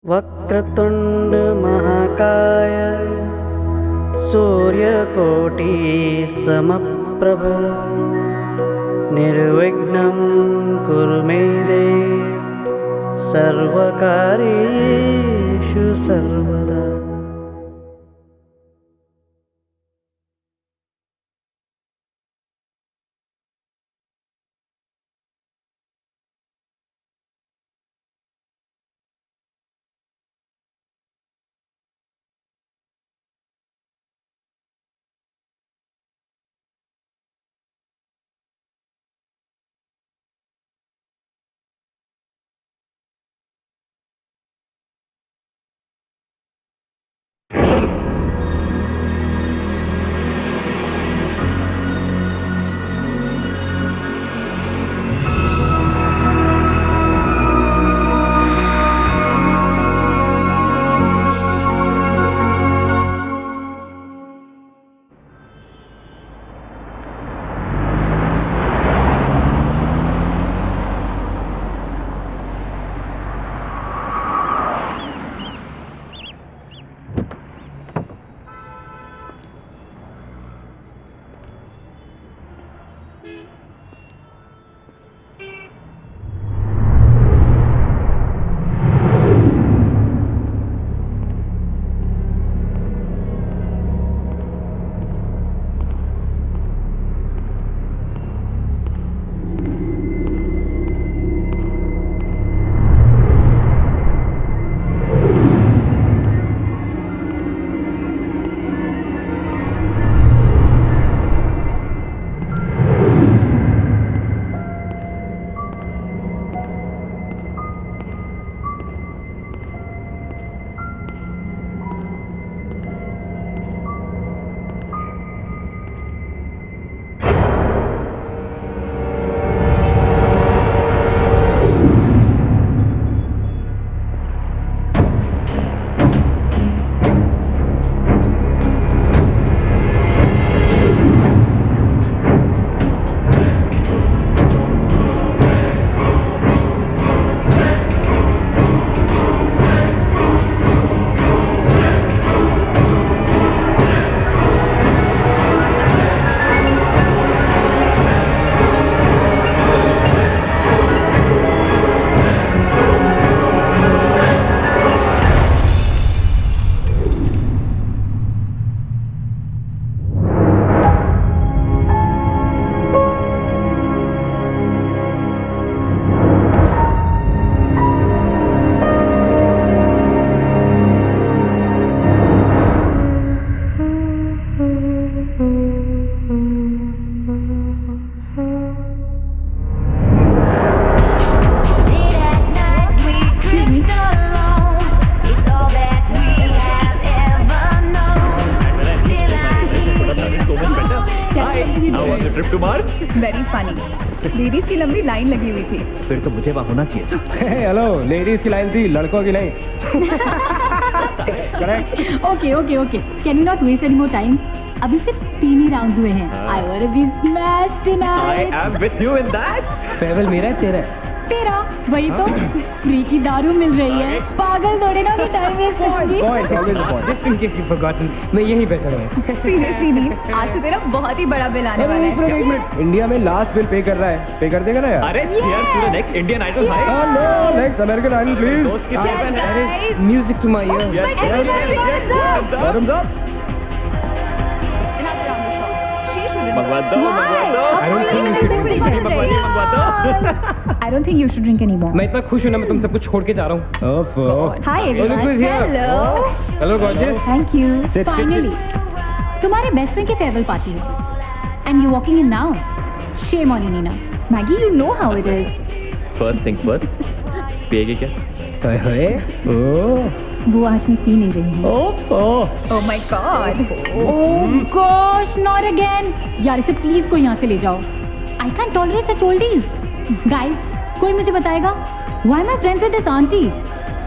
वक्रतुंड महाकाय सूर्यकोटि समप्रभ निर्विघ्नं कुरु मे देव सर्वकार्येषु सर्वदा। Trip to Mars very funny. Ladies की लंबी लाइन लगी हुई थी। फिर तो मुझे वहाँ होना चाहिए था। हेलो, लेडीज की लाइन थी, लड़कों की नहीं। Correct. Okay okay okay, can we not waste any more time? अभी सिर्फ 3 ही राउंड्स हुए हैं। I want to be smashed tonight. I am with you in that. Farewell मेरा है, तेरा है। तेरा वही तो फ्री की दारू मिल रही है। पागल थोड़े ना मैं टाइम वेस्ट करूंगी। Point, always a point. Just in case you've forgotten, मैं यहीं बैठा हूँ। सीरियसली नहीं, आज तो तेरा बहुत ही बड़ा बिल आने वाला है। एक मिनट, इंडिया में लास्ट बिल पे कर रहा है, पे कर देगा ना यार? अरे cheers to the next Indian Idol भाई। Hello, next American Idol please. दोस्त की चैंपियन है। Guys, Music to my ear. Bottoms up. another round of shots. She shouldn't. मंगवा दो, मंगवा दो। I don't think you should drink मंगवा anymore. दो, मंगवा दो। I don't think you should drink anymore. मैं इतना खुश हूँ ना, मैं तुम सब कुछ छोड़ के जा रहा हूँ। ओफो। Hi everyone. Look who's here. Hello. Hello gorgeous. Thank you. Sit, sit, Finally. तुम्हारे बेस्ट फ्रेंड की फेयरवेल पार्टी है। And you walking in now. Shame on you, Nina. Maggie, you know how it is. First things first. पिएगी क्या? हाय हाय। ओह। वो आज मैं P नहीं रही हूँ। Oh my god. Oh gosh, not again. यार इसे प्लीज कोई यहाँ से ले जाओ। I can't tolerate such oldies. Guys, कोई मुझे बताएगा? Why am I friends with this auntie?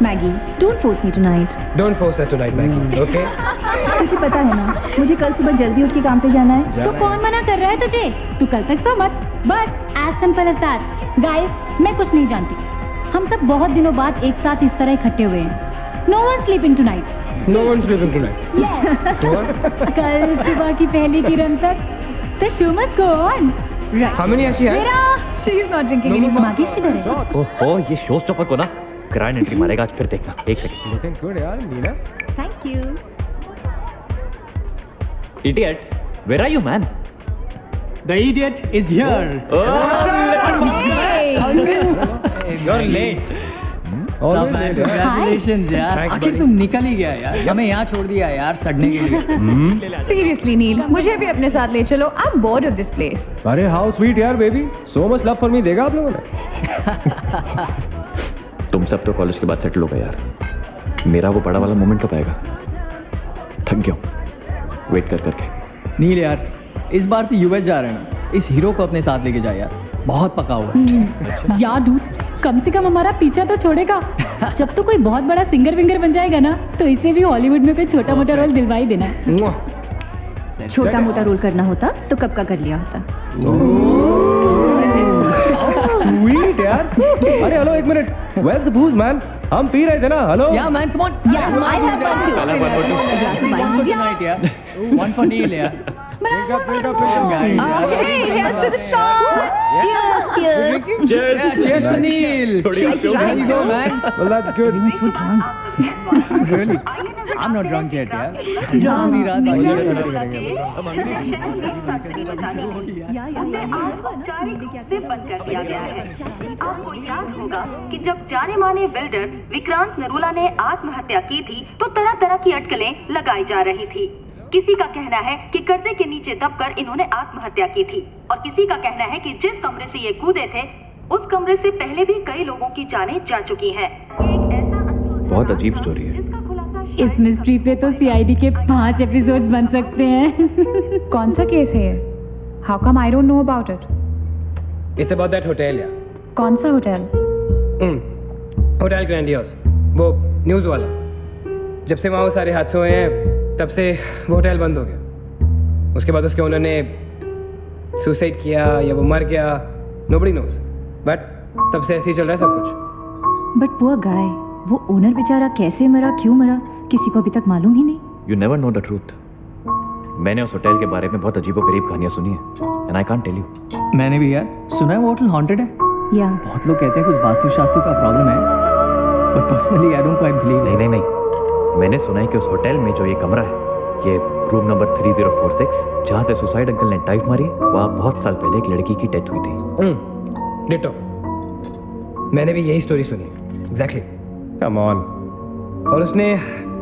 Maggie, don't force me tonight. Don't force her tonight, Maggie. Okay? तुझे पता है ना, मुझे कल सुबह जल्दी उठ के काम पे जाना है। तो कौन मना कर रहा है तुझे? तू कल तक सो मत। बस as simple as that. Guys, मैं कुछ नहीं जानती। हम सब बहुत दिनों बाद एक साथ इस तरह इकट्ठे हुए हैं। No one's sleeping tonight. No one's sleeping tonight. Yeah. Go on. कल सुबह की पहली किरण तक the show must go on. Right. How many has she had? मेरा She is not drinking anymore. मागिश किधर है? ओहो ये शो स्टॉपर को ना ग्रैंड एंट्री मारेगा आज, फिर देखना। एक सेकंड। Looking good, यार Meena. Thank you. Idiot, where are you man? The idiot is here. You're late. सब Always man, late, यार। congratulations यार। Thanks, आखिर buddy. तुम निकल ही गया यार। हमें यहाँ छोड़ दिया यार सड़ने के लिए। Seriously, नील, मुझे भी अपने साथ ले चलो। I'm bored of this place. अरे how sweet यार baby, so much love for me देगा आप लोगों ने? तुम सब तो कॉलेज के बाद सेटल हो गए यार, मेरा वो बड़ा वाला मोमेंट तो पाएगा। थक गया हूँ वेट कर करके। नील यार, इस बार तो यूएस जा रहे हैं ना, इस हीरो को अपने साथ लेके जा यार, बहुत पका हुआ है। यार dude, कम से कम हमारा पीछा तो छोड़ेगा। जब तो कोई बहुत बड़ा सिंगर विंगर बन जाएगा ना, तो इसे भी हॉलीवुड में कोई छोटा मोटा रोल दिलवा ही देना। छोटा मोटा रोल करना होता तो कब का कर लिया होता। Sweet यार। अरे हेलो एक minute, where's the booze man? हम पी रहे थे ना, hello? Yeah man, come on. Yeah, I have one too. One for tonight यार, one for Neil यार। Drink up, drink up, drink up. Guys, यार। Hey, here's to the shots. Cheers, cheers. Yeah, cheers to Neil. She's There drunk you go too. man. Well that's good. Really? I'm not drunk yet यार। पूरी रात उसे आज औपचारिक रूप से बंद कर दिया गया है। आपको याद होगा कि जब जाने माने बिल्डर विक्रांत नरूला ने आत्महत्या की थी तो तरह तरह की अटकलें लगाई जा रही थी। किसी का कहना है कि कर्जे के नीचे दबकर इन्होंने आत्महत्या की थी और किसी का कहना है कि जिस कमरे से ये कूदे थे उस कमरे से पहले भी कई लोगों की जानें जा चुकी हैं। एक ऐसा अनसुलझा बहुत राज अजीब था, स्टोरी है। जिसका खुलासा इस शायद मिस्ट्री पे तो सीआईडी के 5 एपिसोड्स बन सकते हैं। कौन सा केस है ये? How come I don't know about it? It's about that hotel यार। कौन सा होटल? होटल ग्रैंडियोस, वो न्यूज़ वाला। जब से वहाँ वो सारे हादसे हुए हैं तब से वो होटल बंद हो गया। उसके बाद उसके ओनर ने सुसाइड किया या वो मर गया, nobody knows, बट तब से ऐसे ही चल रहा है सब कुछ। बट पुअर गाय, वो ओनर बेचारा कैसे मरा, क्यों मरा, किसी को अभी तक मालूम ही नहीं। You never know the truth. मैंने उस होटल के बारे में बहुत अजीबोगरीब कहानियां सुनी है and I can't tell you. मैंने भी यार सुना है वो होटल हॉन्टेड है। या बहुत लोग कहते हैं कुछ वास्तु शास्त्र का प्रॉब्लम है, but personally I don't quite believe. नहीं नहीं नहीं, मैंने सुना है कि उस होटल में जो ये कमरा है, ये रूम नंबर 3046, जहाँ से सुसाइड अंकल ने डाइव मारी, वहाँ बहुत साल पहले एक लड़की की डेथ हुई थी। डिटो, मैंने भी यही स्टोरी सुनी एग्जैक्टली। Come on. और उसने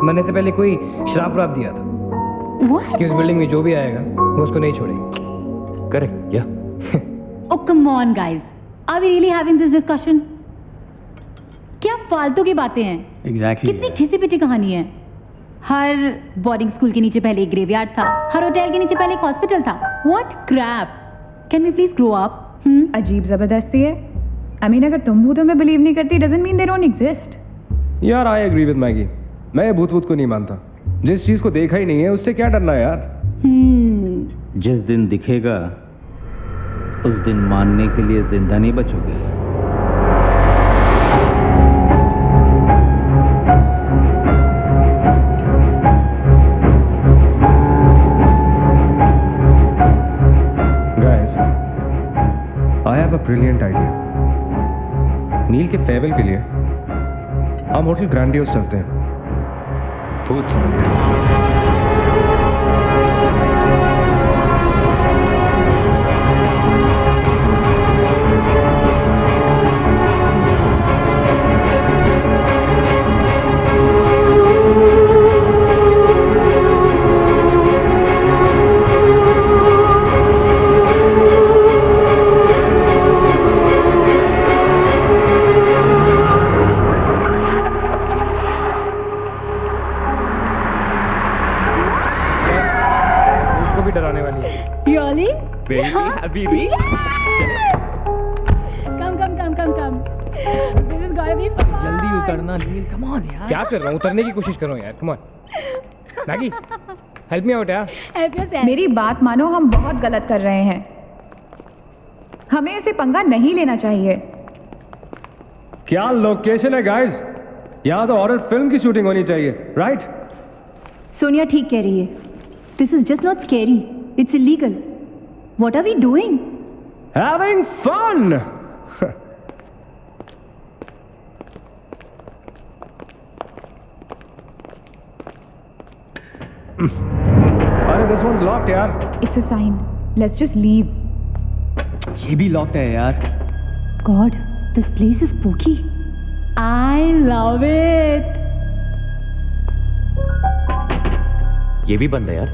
मरने से पहले कोई श्राप वाप दिया था What? कि उस बिल्डिंग में जो भी आएगा वो उसको नहीं छोड़ेगी। करेक्ट या? Oh come on guys, are we really having this discussion? क्या फालतू की बातें हैं? एग्जैक्टली। कितनी घिसी पिटी कहानी है। हर बोर्डिंग स्कूल के नीचे पहले एक ग्रेवयार्ड था, हर होटल के नीचे पहले एक हॉस्पिटल था। What crap? Can we please grow up? अजीब जबरदस्ती है। I mean, अगर तुम भूतों में बिलीव नहीं करती doesn't mean they don't exist. यार आई एग्री विद मैगी, मैं भूत वूत को नहीं मानता। जिस चीज को देखा ही नहीं है उससे क्या डरना है यार। जिस दिन दिखेगा उस दिन मानने के लिए जिंदा नहीं बचोगे। Guys, I have a brilliant idea. Neel के फेयरवेल के लिए हम होटल ग्रैंडियोस चलते हैं। भूत समझते हैं। डराने वाली है। Really? Baby, Habibi. Come. This is gonna be fun. जल्दी उतरना नील, कम ऑन यार। क्या कर रहा हूँ, उतरने की कोशिश कर रहा हूँ यार। Come on Maggi, help me out यार। Help yourself. मेरी बात मानो, हम बहुत गलत कर रहे हैं। हमें ऐसे पंगा नहीं लेना चाहिए। क्या लोकेशन है गाइस, यहाँ तो हॉरर फिल्म की शूटिंग होनी चाहिए, राइट? सोनिया ठीक कह रही है. This is just not scary. It's illegal. What are we doing? Having fun. अरे this one's locked यार. It's a sign. Let's just leave. ये भी लॉक्ड है यार. God, this place is spooky. I love it. ये भी बंद है यार.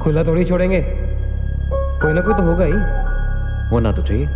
खुला थोड़ी छोड़ेंगे, कोई ना कोई तो होगा ही. होना तो चाहिए.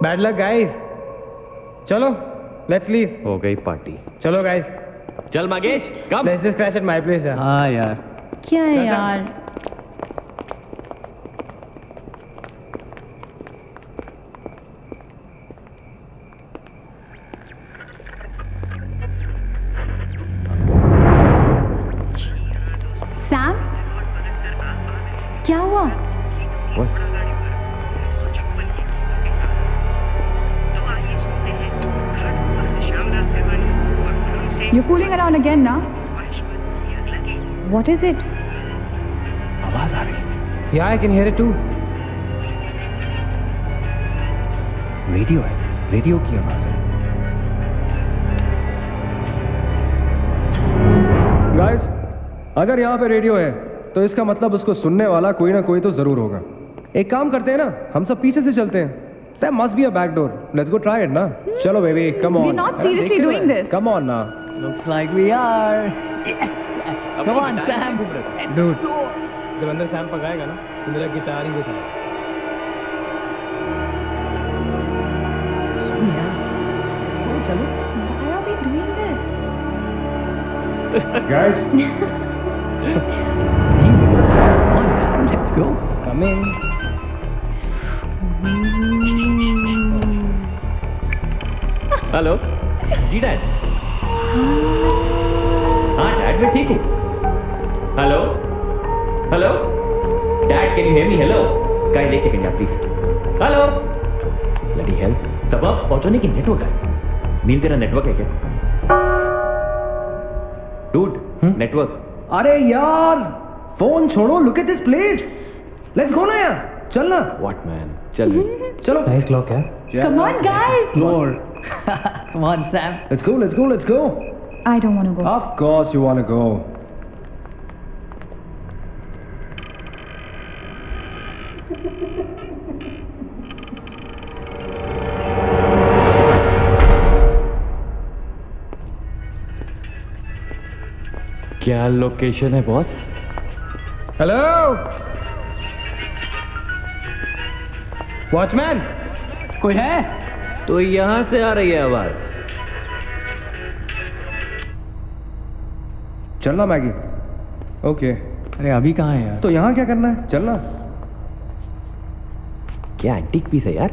Bad luck, guys. चलो, let's leave. हो गई पार्टी. चलो guys. चल मागेश, कम. Let's just crash at my place यार. हाँ यार. क्या है यार? सैम, क्या हुआ? What? You're fooling around again now? What is it? आवाज आ रही. Yeah, I can hear it too. Radio है. रेडियो की आवाज है. Guys, अगर यहाँ पे रेडियो है तो इसका मतलब उसको सुनने वाला कोई ना कोई तो जरूर होगा. एक काम करते हैं ना, हम सब पीछे से चलते हैं. There must be a back door. Let's go try it ना. चलो baby, come on. We're not seriously doing this. Come on ना. Looks like we are. Yes. Come on, Sam. Let's Dude. explore. जब अंदर Sam पकाएगा ना, तो मेरा guitar ही बजा. Sonia, let's go. चलो. Why are we doing this? Guys, Come on, यार. Let's go. come in. Hello जी डैड. हाँ डैड मैं ठीक हूँ. Hello hello dad can you hear me. Hello guys एक सेकंड यार प्लीज. Hello bloody hell. सबब पहुंचने की नेटवर्क है. नील तेरा नेटवर्क है क्या? Dude network. अरे यार, फोन छोड़ो. Look at this place. Let's go ना यार. चल ना. What man. चल चलो. Nice clock है. Come on, guys. Explore. Come on, Sam. Let's go. Let's go. Let's go. I don't want to go. Of course you want to go. क्या location है boss? Hello watchman. कोई है? तो यहां से आ रही है आवाज. चलना मैगी. ओके. अरे अभी कहाँ है यार? तो यहाँ क्या करना है? चलना. क्या एंटीक पीस है यार.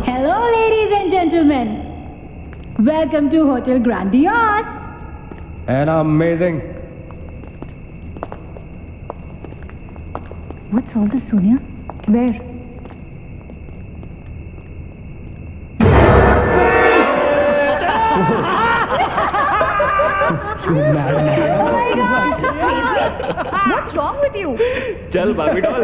Hello, ladies and gentlemen. Welcome to Hotel Grandiose. And amazing. What's all this, Sonia? Where? Oh my God! Crazy! What's wrong with you? चल बाबी doll.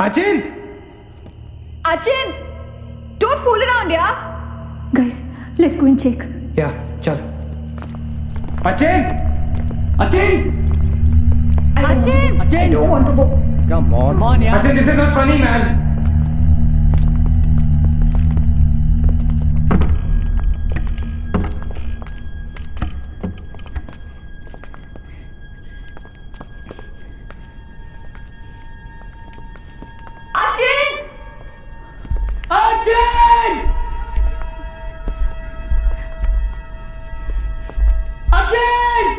अचिंत! Achin! Don't fool around, yeah? Guys, let's go and check. या चल. अचिंत! अचिंत! Achin! I don't want to go. Come on यार. अचिंत, this is not funny, man. Achin! अचिंत! अचिंत!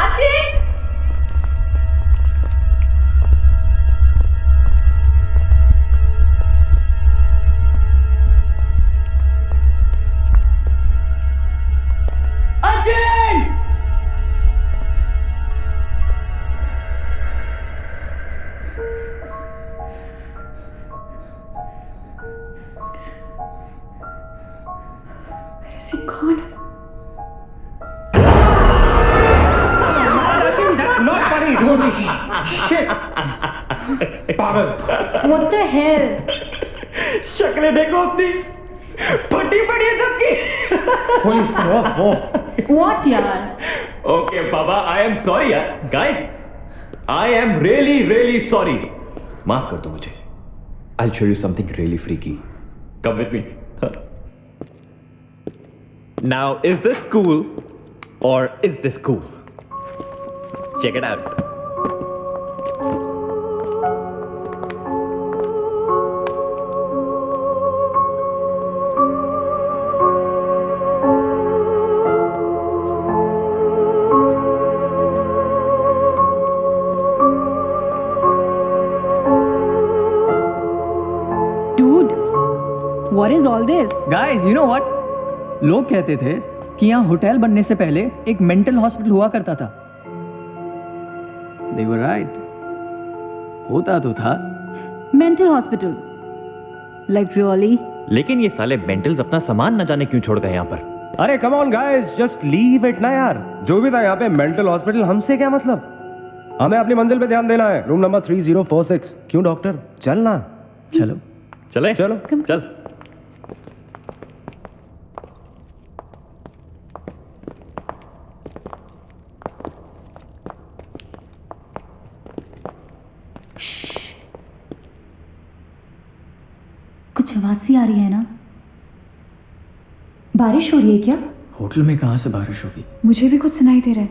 Achin! अचिंत! Is he gone? Achin, that's not funny, dude. Shit. पागल. What the hell? शक्लें देखो अपनी, फटी पड़ी है सबकी. Holy fuck. What यार? Okay, Baba, I am sorry यार. Guys, I am really, really sorry. माफ कर दो मुझे. I'll show you something really freaky. Come with me. Now, is this cool or is this cool? Check it out. Dude, what is all this? Guys, you know what? लोग कहते थे कि यहाँ hotel बनने से पहले एक मेंटल हॉस्पिटल हुआ करता था. They were right. होता तो था. Mental hospital. Like really? लेकिन ये साले मेंटल्स अपना सामान न जाने क्यों छोड़ गए यहाँ पर. अरे come on guys, just leave it ना यार. जो भी था यहाँ पे मेंटल हॉस्पिटल, हमसे क्या मतलब? हमें अपनी मंजिल पे ध्यान देना है. Room number 3046. क्यों डॉक्टर? चलना. चलो. चले चलो. चल. कुछ आवाज सी आ रही है ना? बारिश हो रही है क्या? होटल में कहाँ से बारिश होगी? मुझे भी कुछ सुनाई दे रहा है.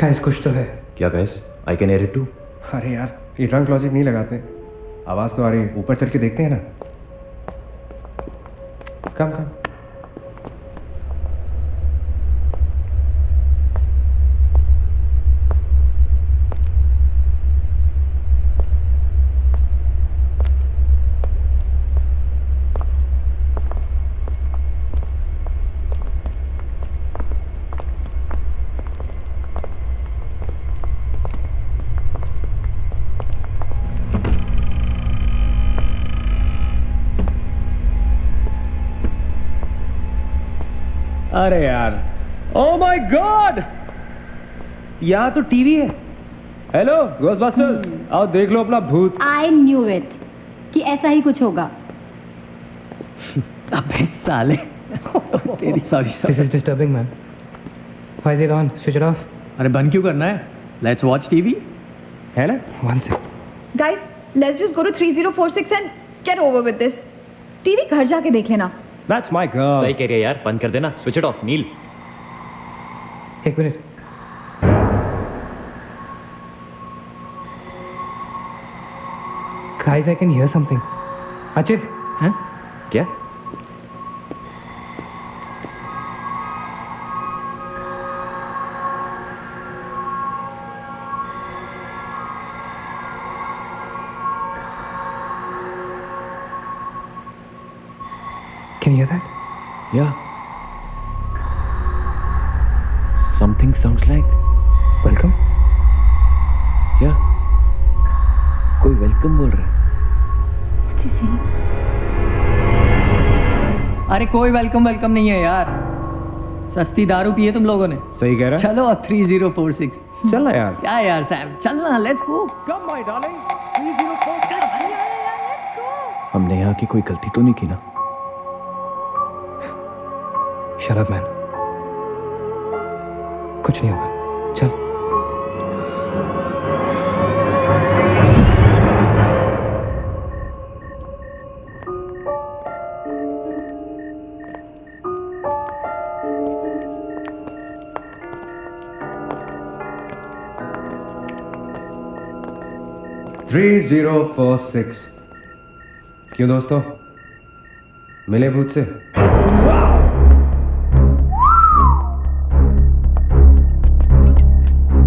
गाइस कुछ तो है. क्या guys? I can hear it too. अरे यार, ये ड्रंक लॉजिक नहीं लगाते. आवाज तो आ रही है. ऊपर चल के देखते हैं ना. कम कम. अरे यार, ओ माय गॉड, यहाँ तो टीवी है. हेलो घोस्टबस्टर्स, आओ देख लो अपना भूत. I knew it कि ऐसा ही कुछ होगा. अबे साले. तेरी sorry. This is disturbing, man. Why is it on? Switch it off. अरे बंद क्यों करना है? Let's watch TV. है ना? One sec. Guys, let's just go to 3046 and get over with this. TV घर जाके देख लेना. That's my girl. सही कह रही है यार. बंद कर देना. Switch it off, नील. एक minute. Guys, I can hear something. Achit. हैं? क्या? Can you hear that? Yeah. Something sounds like. Welcome. Yeah. कोई वेलकम बोल रहा है. What's he saying? अरे कोई वेलकम नहीं है यार. सस्ती दारू पिए तुम लोगों ने. सही कह रहा है. चलो अब 3046. चलना यार. क्या यार सैम, चलना. Let's go. Come my darling. 3046. हमने यहाँ की कोई गलती तो नहीं की ना? शट अप मैन, कुछ नहीं होगा, चल। थ्री 3046। क्यों दोस्तों, मिले भूत से?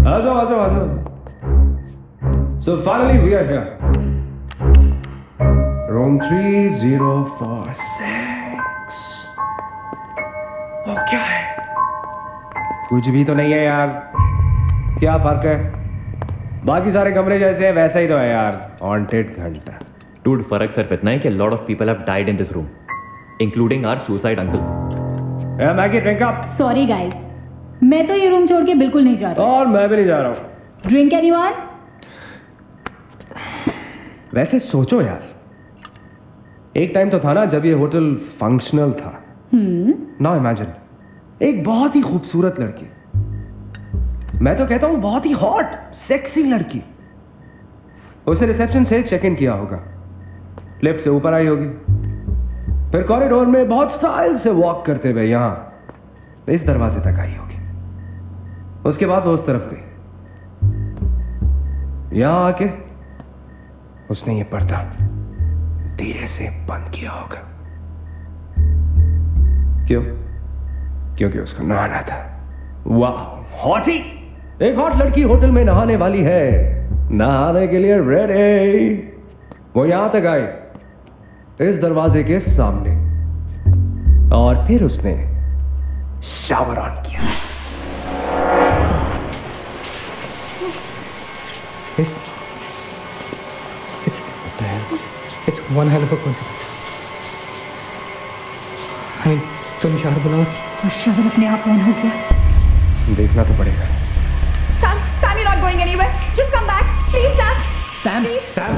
आ जाओ आ जाओ आ जाओ। So finally we are here. Room 3046. वो क्या है? कुछ भी तो नहीं है यार। क्या फर्क है? बाकी सारे कमरे जैसे है वैसा ही तो है यार। हॉन्टेड घंटा। Dude, फर्क सिर्फ इतना है कि a lot of people have died in this room, including our suicide uncle. Yeah, Maggie, drink up. Sorry guys, मैं तो ये रूम छोड़ के बिल्कुल नहीं जा रहा। और मैं भी नहीं जा रहा हूँ। Drink anyone? वैसे सोचो यार, एक टाइम तो था ना जब ये होटल फंक्शनल था। नाउ इमेजिन, एक बहुत ही खूबसूरत लड़की, मैं तो कहता हूं बहुत ही हॉट सेक्सी लड़की, उसने रिसेप्शन से चेक इन किया होगा, लिफ्ट से ऊपर आई होगी, फिर कॉरिडोर में बहुत स्टाइल से वॉक करते हुए यहां इस दरवाजे तक आई होगी। उसके बाद वो उस तरफ गई, यहां आके उसने ये पर्दा धीरे से बंद किया होगा। क्यों? क्योंकि उसको नहाना था। वाह, हॉटी! एक हॉट लड़की होटल में नहाने वाली है, नहाने के लिए रेडी। वो यहां तक आई, इस दरवाजे के सामने, और फिर उसने शावर ऑन किया। It's one hell of a coincidence. I mean, तुम शावर बुलाओ। और शावर अपने आप ऑन हो गया। देखना तो पड़ेगा। Sam, you're not going anywhere. Just come back, please, Sam. Sam, Sam.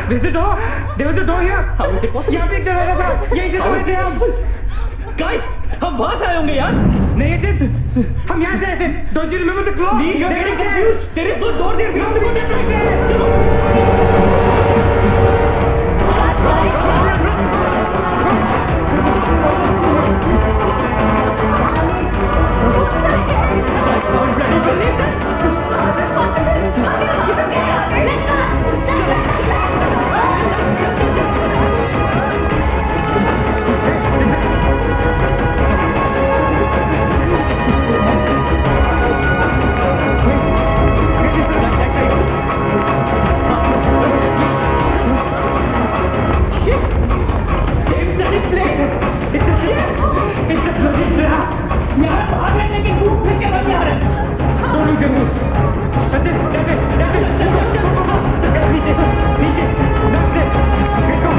There's the door. There was a door here. How is it possible? यहाँ पे एक दरवाजा था। यहीं से तो थे हम। Guys, हम वहां से आए होंगे यार। नहीं अजित, हम यहाँ से आए थे। Don't you remember the clock? Please, you're getting confused. There is no door there. We have to go that way. चलो। I can't bloody believe this. Same bloody place. It's a bloody trap. यहाँ भाग रहे हैं लेकिन दूर फिर के वहीं आ रहे हैं। Don't lose your mood. Ajit, that way. Guys, नीचे. Downstairs. Let's go.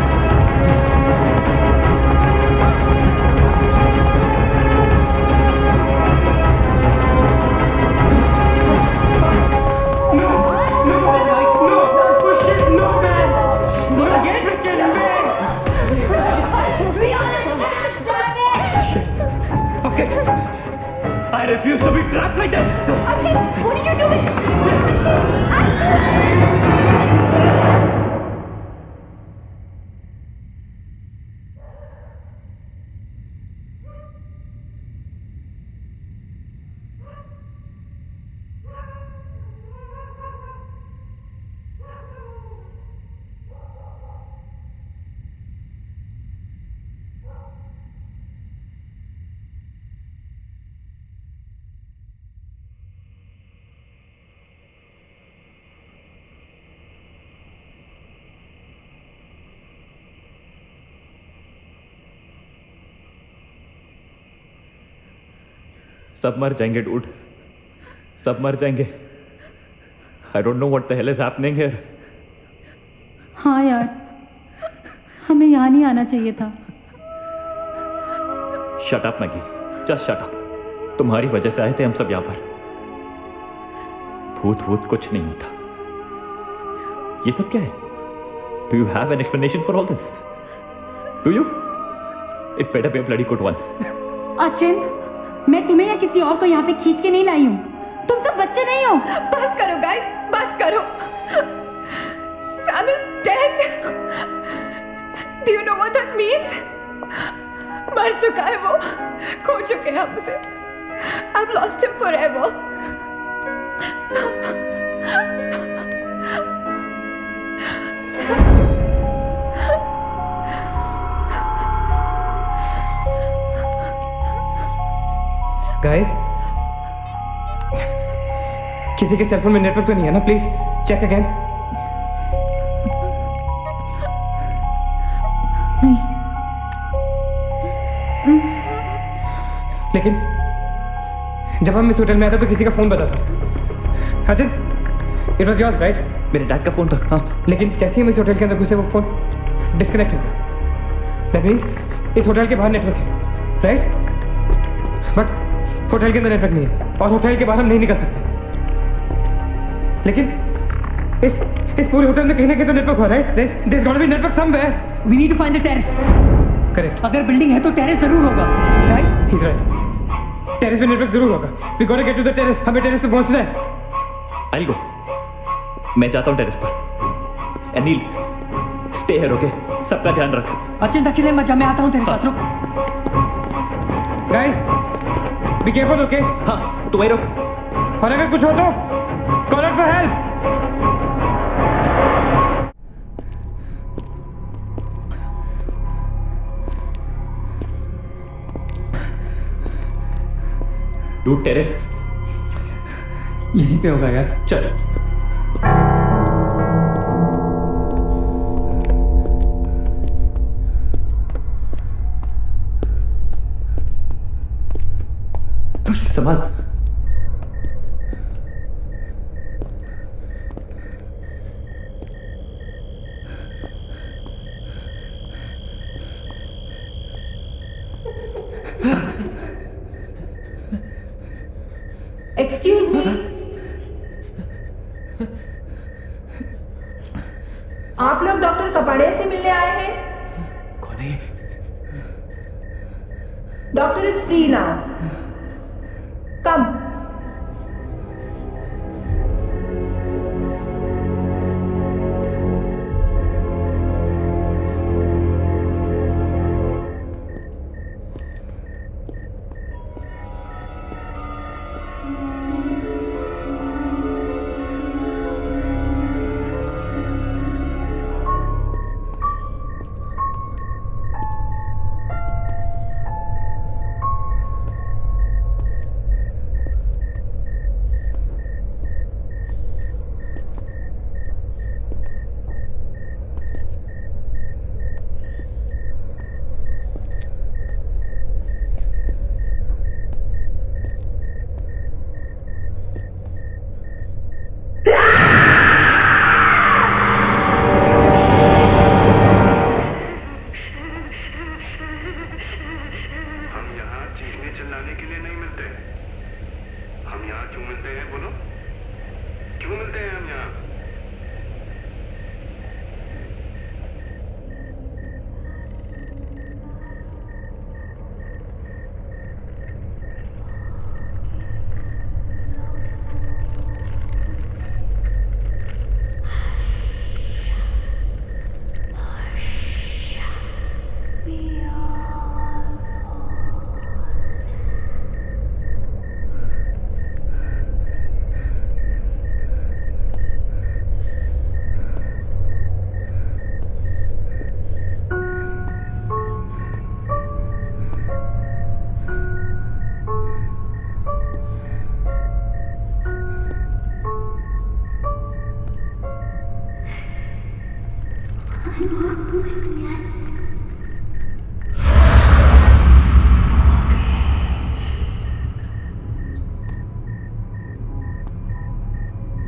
Fuck it. I refuse to be trapped like this. What are you doing? सब मर जाएंगे डूड, सब मर जाएंगे। I don't know what the hell is happening here. हाँ यार, हमें यहाँ नहीं आना चाहिए था। Shut up Maggi, just shut up. तुम्हारी वजह से आए थे हम सब यहाँ पर। भूत कुछ नहीं होता। ये सब क्या है? Do you have an explanation for all this? Do you? It better be a bloody good one. Achin, मैं तुम्हें या किसी और को यहाँ पे खींच के नहीं लाई हूँ। तुम सब बच्चे नहीं हो। बस करो गाइस, बस करो। Sam is dead. Do you know what that means? मर चुका है वो, खो चुके हैं हम उसे। I've lost him forever. Guys, किसी के सेलफोन में नेटवर्क तो नहीं है ना? Please check again. लेकिन जब हम इस होटल में आए थे तो किसी का फोन बजा था। Ajit, it was yours right? मेरे डैड का फोन था। हाँ, लेकिन जैसे ही हम इस होटल के अंदर घुसे वो फोन डिस्कनेक्ट हो गया। दैट मीन्स इस होटल के बाहर नेटवर्क है, राइट? बट होटल के अंदर नेटवर्क नहीं है और होटल के बाहर हम नहीं निकल सकते। लेकिन इस पूरे होटल में कहीं ना कहीं तो नेटवर्क हुआ, right? There's got to be network somewhere. We need to find the terrace. Correct. अगर बिल्डिंग है तो टेरेस जरूर होगा, राइट? He's right. टेरेस पे नेटवर्क जरूर होगा। We gotta get to the terrace. हमें टेरेस पे पहुंचना है। I'll go. मैं जाता हूँ टेरेस पर। Anil, stay here, okay? सबका ध्यान रख। अचिंता अकेले मत जा, मैं आता हूँ तेरे साथ। रुक। Guys, be careful, okay? हाँ, तू वहीं रुक। और अगर कुछ हो तो call out for help. Dude, terrace यहीं पे होगा यार। चल। संभाल। एक्सक्यूज मी, आप लोग डॉक्टर कपाड़े से मिलने आए हैं? कौन है? Doctor is free now. Come.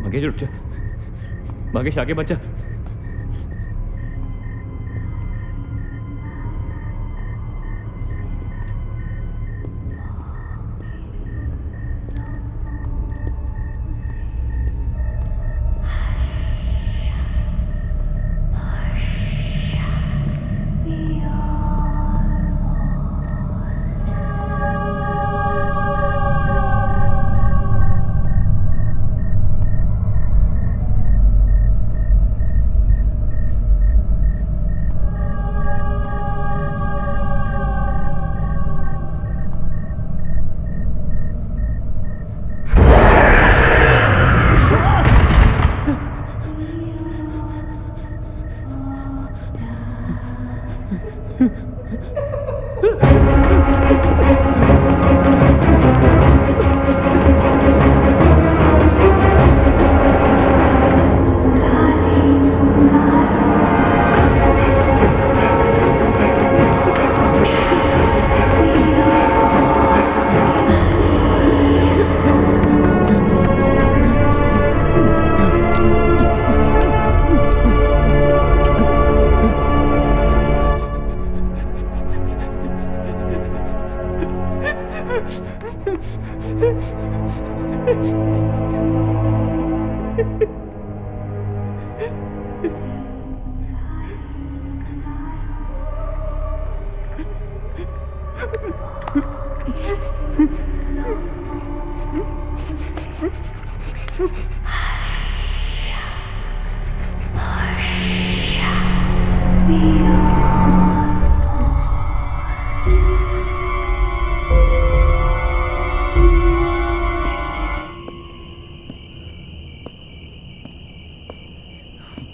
Bhagesh रुक जा, भागेश आगे बच्चा।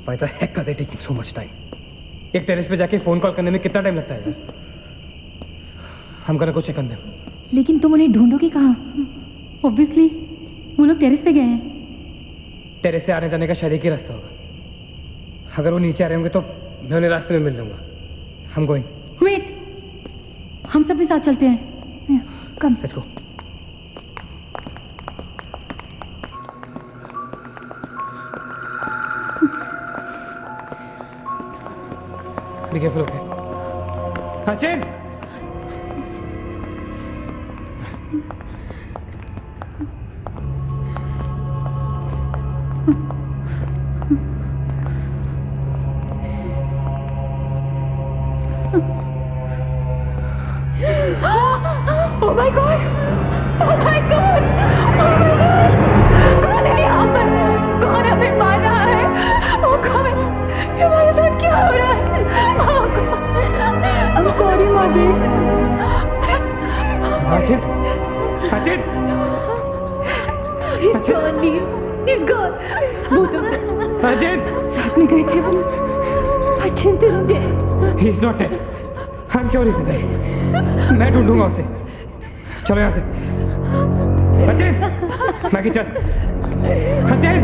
Why the heck are they taking so much time? एक टेरेस पे जाके फोन कॉल करने में कितना टाइम लगता है यार? हम gonna go check on them. लेकिन तुम उन्हें ढूंढोगे कहाँ? ऑब्वियसली वो लोग टेरेस पे गए हैं। टेरेस से आने जाने का शायद एक ही रास्ता होगा। अगर वो नीचे आ रहे होंगे तो मैं उन्हें रास्ते में मिल लूंगा। हम गोइंग। वेट, हम सब भी साथ चलते हैं। Come. Let's go. Be careful, okay? Sachin! My God, oh my God, oh my God, कौन है यहाँ पर? कौन हमें मार रहा है? ओ गॉड, ये हमारे साथ क्या हो रहा है? I'm sorry, Magesh. Ajit, Ajit, He's gone, Neil. He's gone. Both of them. Ajit, साथ में गए थे वो. Achint is dead. he is not dead. I'm sure he's alive. मैं ढूंढूंगा उसे. चलो यहाँ से. अजित, मैगी चल. अजित,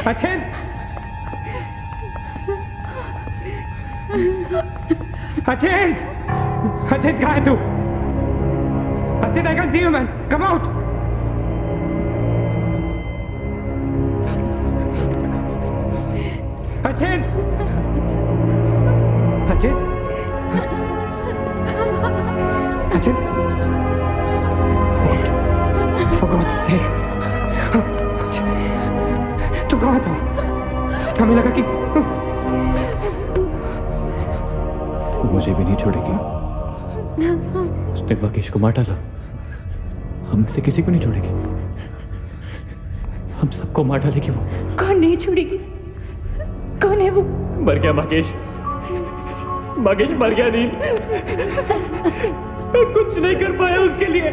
अजित. अचिंत! अचिंत कहाँ है तू? अचिंत, I can see you, man. Come out. अचिंत! अचिंत! अचिंत! For God's sake. तू कहाँ था? हमें लगा कि मुझे भी नहीं छोड़ेगी। उसने महेश को मार डाला। हम में से किसी को नहीं छोड़ेगी। हम सबको मार डालेगी वो। कौन नहीं छोड़ेगी? कौन है वो? मर गया महेश। महेश मर गया नील। मैं कुछ नहीं कर पाया उसके लिए।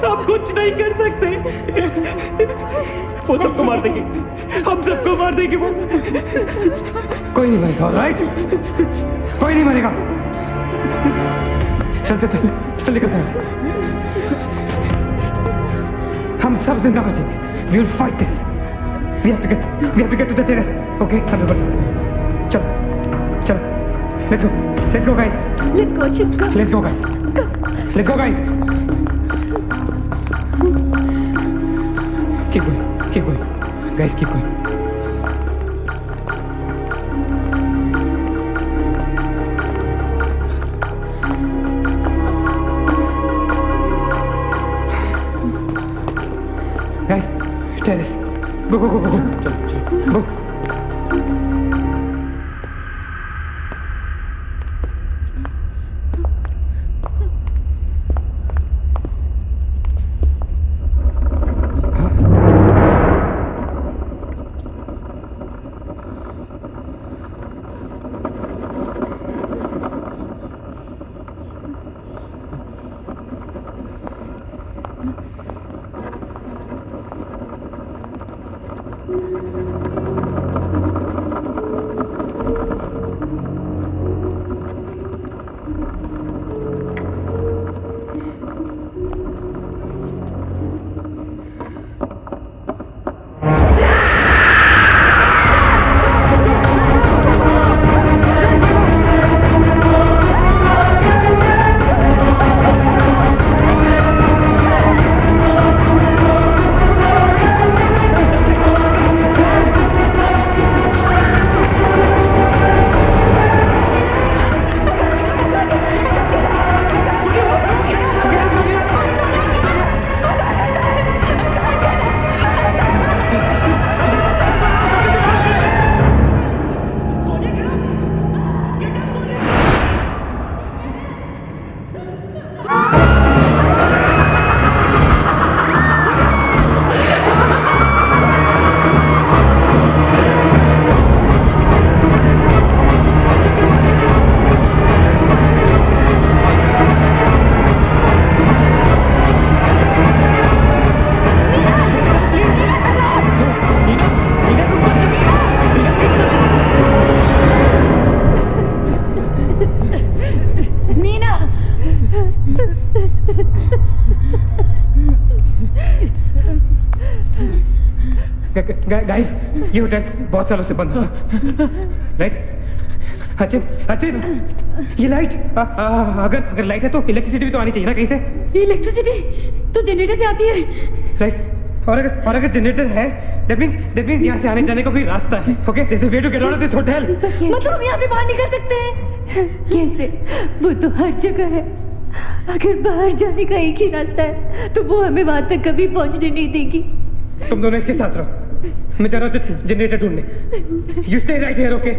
आप कुछ नहीं कर सकते। वो सबको मार देगी। हम सबको मार देगी वो। कोई नहीं मरेगा, राइट? कोई नहीं मरेगा. चल चल चल चल निकलते हैं. हम सब जिंदा बचेंगे. We will fight this. We have to get to the terrace. Okay, हम ऊपर चल. चल चल. Let's go guys. Let's go, Achint. Let's go guys. Let's go guys. Keep going. Guys, keep going. Guys, terrace. Go. Go. Guys, ये hotel बहुत सालों से बंद था, राइट? अचिंत, ये लाइट, अगर लाइट है तो इलेक्ट्रिसिटी भी तो आनी चाहिए ना कहीं से? इलेक्ट्रिसिटी तो जनरेटर से आती है, राइट? और अगर जनरेटर है, that means यहाँ से आने जाने का कोई रास्ता है, okay? There's a way to get out of this hotel. मतलब हम यहाँ से बाहर निकल सकते हैं? कैसे? वो तो हर जगह है. अगर बाहर जाने का एक ही रास्ता है, तो वो हमें वहां तक कभी पहुंचने नहीं देगी. तुम दोनों इसके साथ रहो. मैं जा रहा हूँ जनरेटर ढूंढने. You stay right here, okay?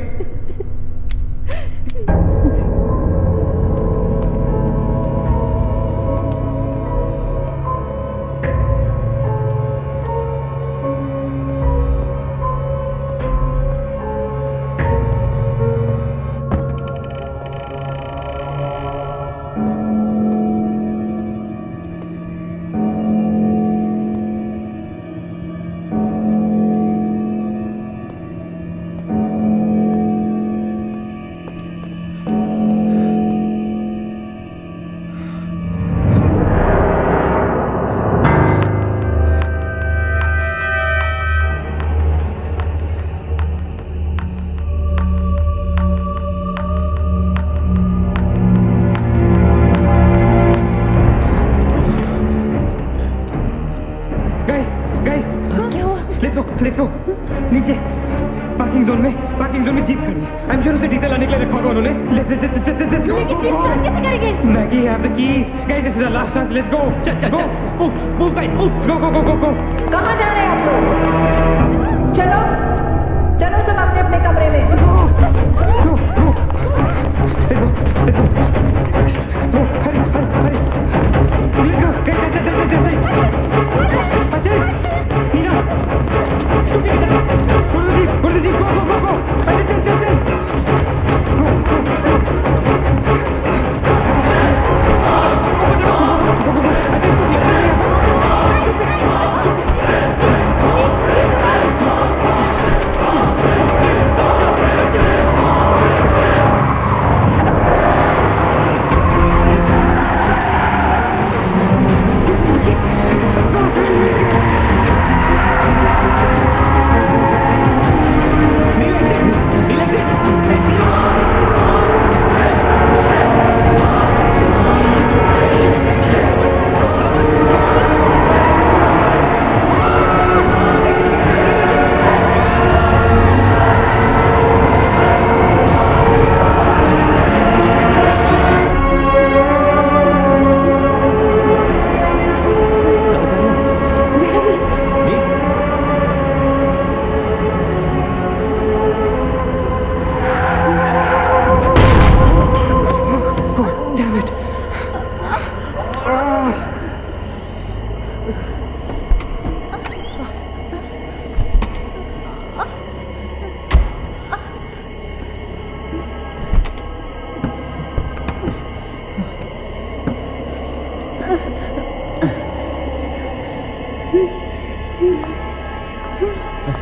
Let's go नीचे पार्किंग जोन में जीप खड़ी है। आई एम श्योर उसे डीजल लाने के लिए रखा होगा उन्होंने। Let's go. लेकिन जीप स्टार्ट कैसे करेंगे? Maggie have the keys guys, this is the last chance, let's go. Go move guys, go. कहाँ जा रहे हैं आप लोग? चलो सब अपने अपने कमरे में।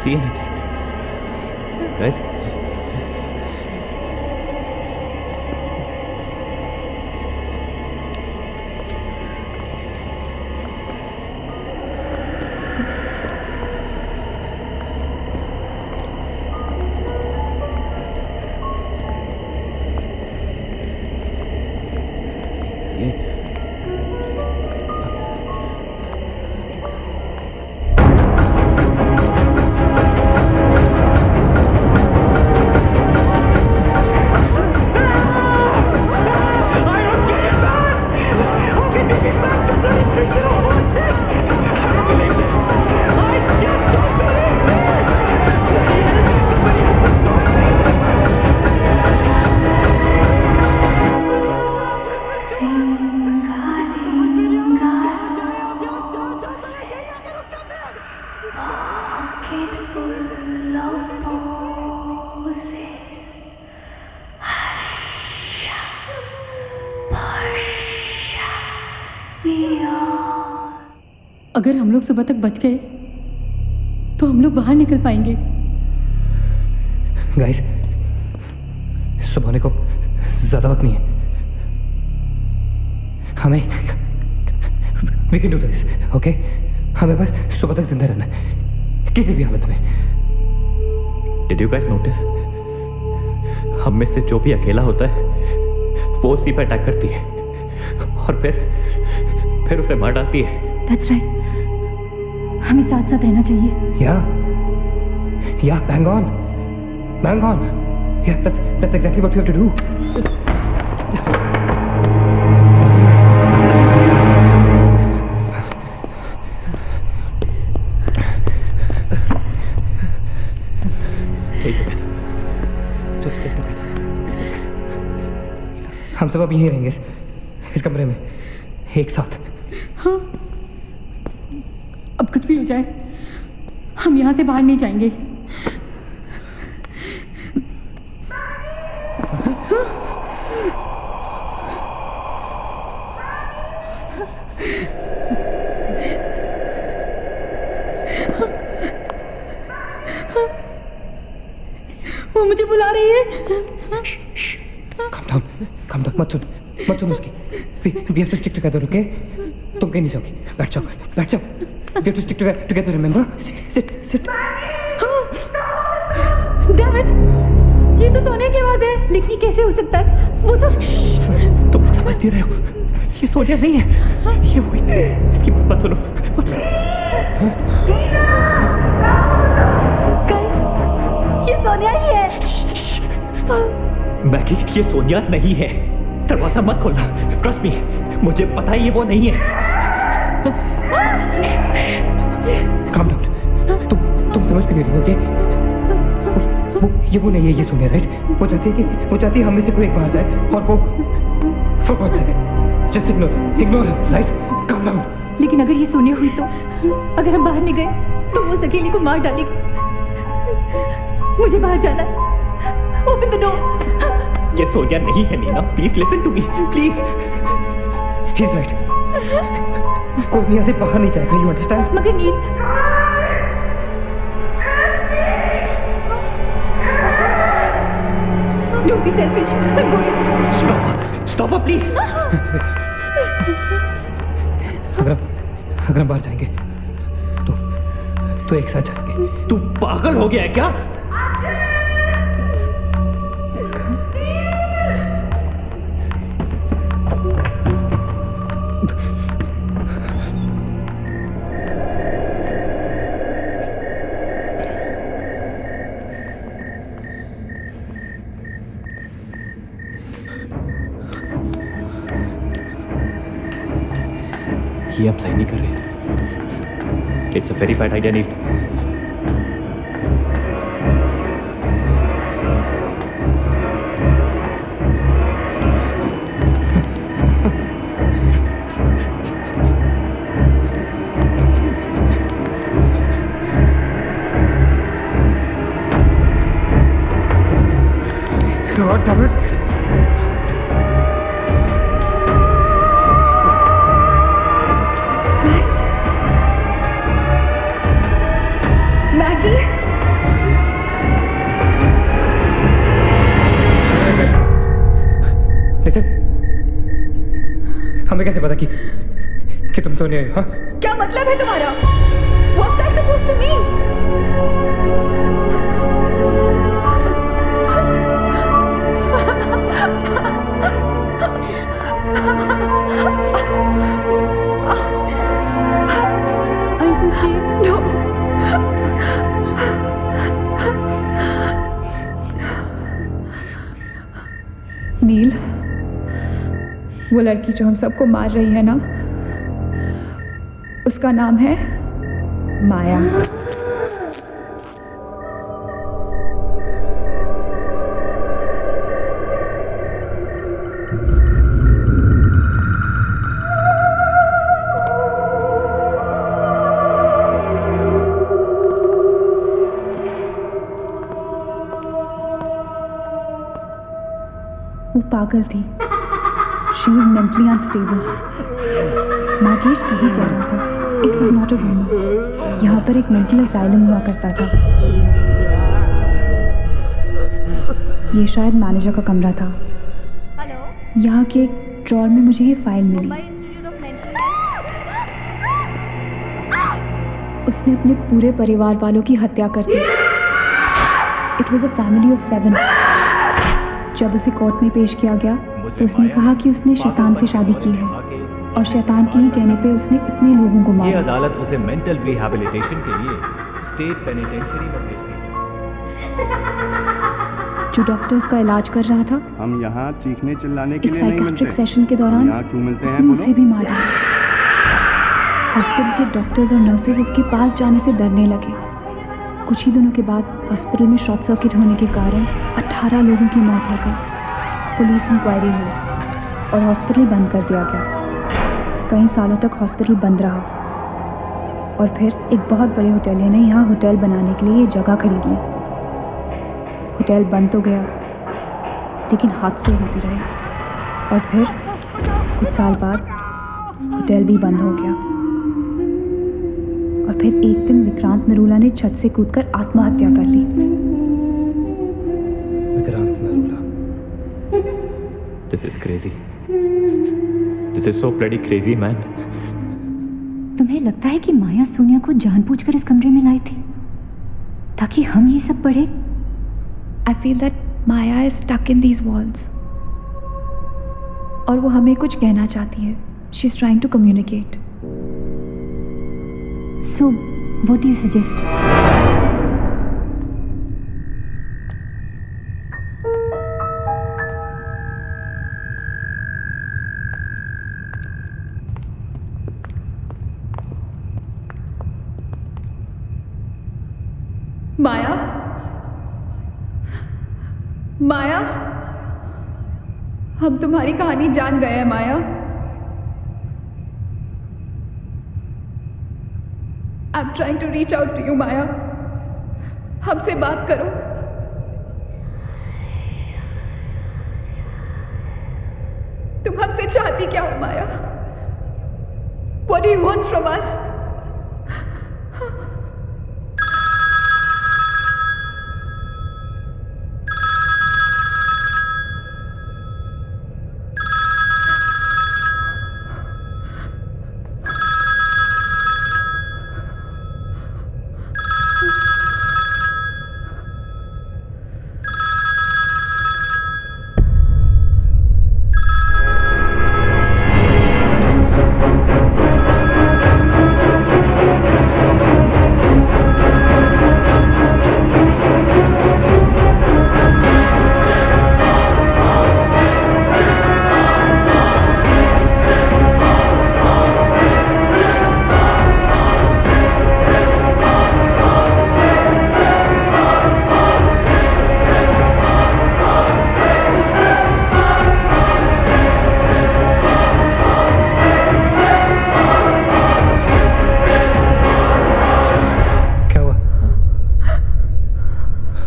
See anything, guys? अगर हम लोग सुबह तक बच गए तो हम लोग बाहर निकल पाएंगे। गाइस, सुबह होने को ज्यादा वक्त नहीं है। हमें we can do this, okay? हमें बस सुबह तक जिंदा रहना है, किसी भी हालत में। Did you guys notice? हम में से जो भी अकेला होता है वो उसी पर अटैक करती है और फिर उसे मार डालती है। That's right. हमें साथ साथ रहना चाहिए। Yeah, bang on. Yeah, that's exactly what we have to do. Stay together. Just stay together. हम सब अब यहीं रहेंगे इस कमरे में एक साथ। हाँ, अब कुछ भी हो जाए हम यहाँ से बाहर नहीं जाएंगे। वो मुझे बुला रही है। Calm down, मत सुन उसकी। We have to stick together, okay? तुम कहीं नहीं जाओगी, बैठ जाओ। We have to stick together, remember? Sit. Damn it! ये तो सोनिया की आवाज है। लेकिन ये कैसे हो सकता है? वो तो तुम समझती रहे हो, ये सोनिया नहीं है, ये वही। इसकी बात सुनो। मैगी, ये सोनिया नहीं है। दरवाजा मत खोलना, ट्रस्ट मी, मुझे पता है ये वो नहीं है। काम डाउन, तुम समझ क्यों नहीं रही हो? ये वो नहीं है, ये सोनिया, राइट? वो चाहती है हम में से कोई एक बाहर जाए और वो for god's sake just ignore her, right? Calm down. लेकिन अगर ये सोनिया हुई तो, अगर हम बाहर नहीं गए तो वो उस अकेली को मार डालेगी। मुझे बाहर जाना है। Open the door. ये सोनिया नहीं है Nina, please listen to me, please. He is right, कोई भी यहाँ से बाहर नहीं जाएगा, यू अंडरस्टैंड? मगर Neel, don't be selfish, I am going. Stop please. अगर हम बाहर जाएंगे तो एक साथ जाएंगे। तू पागल हो गया है क्या? ये हम सही नहीं कर रहे। It's a very bad idea Neel. God damn it. हमें कैसे पता कि तुम सोनिया हो? हाँ, क्या मतलब है तुम्हारा? What's that supposed to mean? No. नील, वो लड़की जो हम सबको मार रही है ना, उसका नाम है माया। वो पागल थी। She was mentally unstable. Nagesh सही कह रहा था। It was not a rumor. यहाँ पर एक मेंटल असाइलम हुआ करता था। ये शायद मैनेजर का कमरा था। यहाँ के एक ड्रॉर में मुझे ये फाइल मिली। उसने अपने पूरे परिवार वालों की हत्या कर दी। It was a family of 7. जब उसे कोर्ट में पेश किया गया तो उसने कहा कि उसने शैतान से शादी की है और शैतान के ही कहने पे उसने इतने लोगों को मारा। ये अदालत उसे मेंटल रिहैबिलिटेशन के लिए स्टेट पेनिटेंशियरी में भेज दी। जो डॉक्टर उसका इलाज कर रहा था, हम यहाँ चीखने चिल्लाने के एक लिए नहीं मिलते। साइकियाट्रिक सेशन के दौरान यहाँ क्यों मिलते उसने हैं उसे भी मार दिया। हॉस्पिटल के डॉक्टर्स और नर्सेज उसके पास जाने से डरने लगे। कुछ ही दिनों के बाद हॉस्पिटल में शॉर्ट सर्किट होने के कारण 18 लोगों की मौत हो गई। पुलिस इंक्वायरी हुई और हॉस्पिटल बंद कर दिया गया। कई सालों तक हॉस्पिटल बंद रहा और फिर एक बहुत बड़े होटलियर ने यहाँ होटल बनाने के लिए ये जगह खरीद ली। होटल बंद तो गया लेकिन हादसे होते रहे और फिर कुछ साल बाद होटल भी बंद हो गया। और फिर एक दिन विक्रांत नरूला ने छत से कूदकर आत्महत्या कर ली। Vikrant Narula. This is crazy. This is so bloody crazy, man. तुम्हें लगता है कि माया सोनिया को जानबूझकर इस कमरे में लाई थी ताकि हम ये सब पढ़े? I feel that Maya is stuck in these walls. और वो हमें कुछ कहना चाहती है. She's trying to communicate. So, what do you suggest? माया, माया, हम तुम्हारी कहानी जान गए हैं माया। I'm trying to reach out to you, माया। हमसे बात करो। तुम हमसे चाहती क्या हो माया? What do you want from us?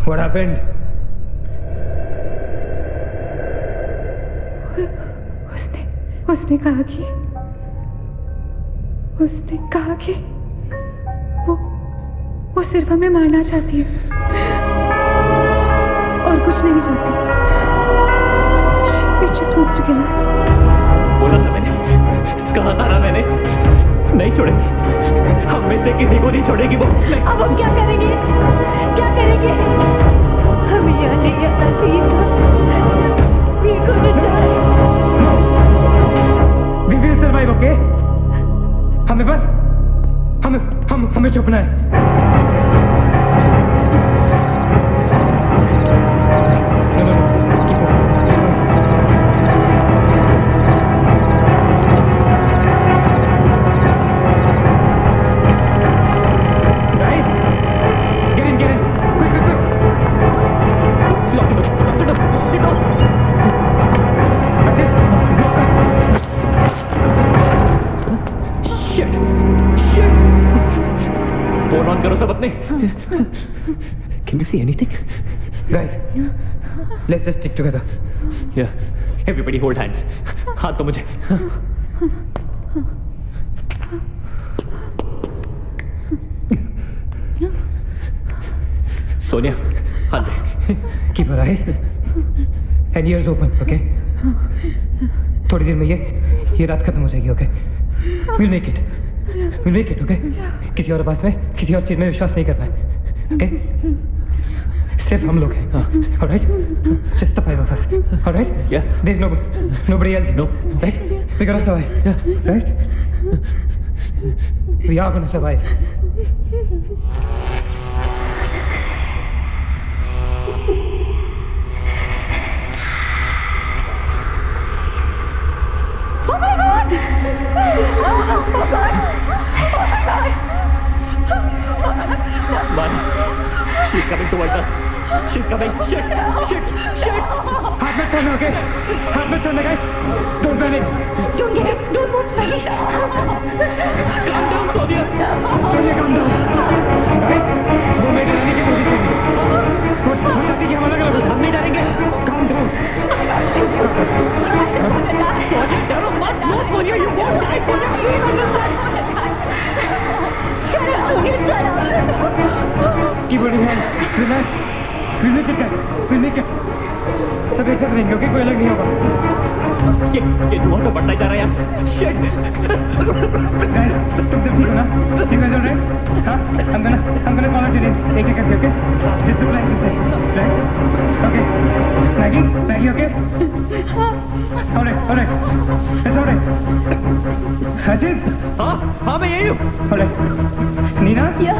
What happened? उसने कहा कि वो सिर्फ हमें मारना चाहती है और कुछ नहीं चाहती। She just wants to kill us. बोला था मैंने, कहा था ना मैंने, नहीं छोड़ेगी, हम में से किसी को नहीं छोड़ेगी वो। अब हम क्या करेंगे? क्या करेंगे? हमें यहाँ नहीं आना चाहिए था। We're gonna die. We will survive, okay? हमें छुपना है। Can you see anything? Guys, let's just stick together. Yeah. Everybody hold hands. हाथ तो मुझे. Sonia, हाथ दे. Keep your eyes and ears open, okay? थोड़ी देर में ये रात खत्म हो जाएगी, okay? We'll make it. We'll make it, okay? किसी और आवाज में, किसी और चीज में विश्वास नहीं करना है, okay? सिर्फ हम लोग हैं, all right? Just the five of us, all right? Yeah. There's nobody else, no, right? We gotta survive, right? We are gonna survive. Oh my God! Oh God! Man, she's coming towards us. She's coming. Shit! हाथ मत छोड़ना, okay? हाथ मत छोड़ना, guys. Don't panic. Don't move, Maggie. Calm down, Sonia. Sonia, calm down. Guys, वो मैं डराने की कोशिश करेंगे. वो चाहती कि हम अलग अलग हम नहीं डरेंगे. Calm down. Sonia, डरो मत. No, Sonia, you won't die. Sonia, please understand. Shut up, Sonia, shut up. Keep holding hands. Relax. We'll make it, guys. We'll make it. सब एक साथ रहेंगे, okay? कोई अलग नहीं होगा. ये धुआं तो बढ़ता ही जा रहा है यार. Shit. Guys, तुम सब ठीक हो ना? You guys all right? हाँ? I'm gonna call out your names. एक करके, okay? Just reply to say, right? Okay. Maggie, okay? All right. It's all right. Ajit? हाँ, मैं यही हूँ. All right. Nina? Yeah,